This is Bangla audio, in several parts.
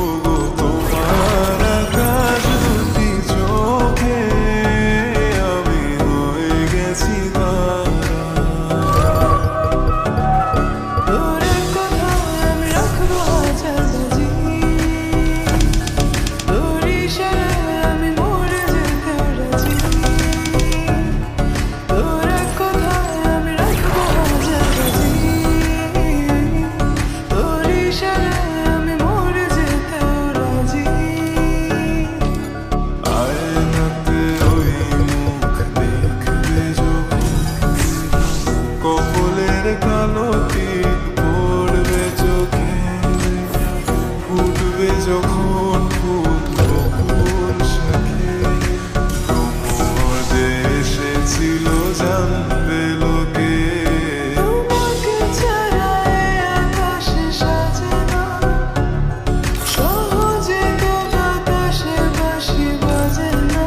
ওগো তোমার আকাশ দুটি চোখে আমি হয়ে গেছি তারা। তোর কথায় আমি রাখবো হাজার বাজি, তোর ইশারায় আমি মরে যেতে রাজি। তোর কথায় আমি রাখবো হাজার বাজি, তোর ইশারায় আমি মরে যেতে রাজি। আয়নাতে ওই মুখ দেখবে যখন, কপলের কালো টিপ পড়বে চোখে, ফুটবে যখন ফুটবো ফুল শাখে, তোমার এসেছিল জানবে লোকে। তোমাকে ছাড়া এ আকাশে সাজে না, সহজে তো বাতাসে বাঁশি বাজে না।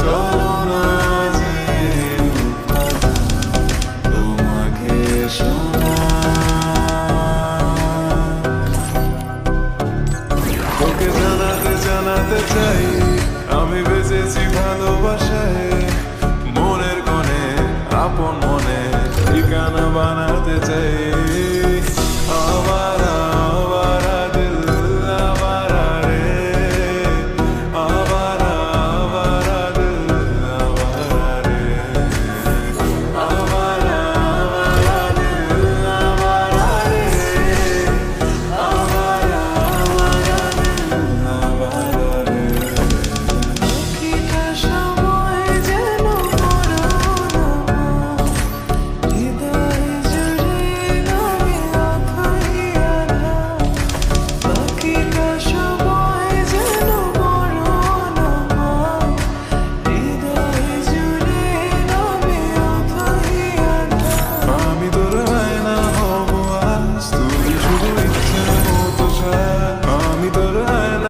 চলো না যে তোমাকে শোনা, তোকে জানাতে জানাতে চাই আমি বেঁচেছি ভালোবাসায়, মনের কোণে আপন মনে ঠিকানা বানাতে চাই।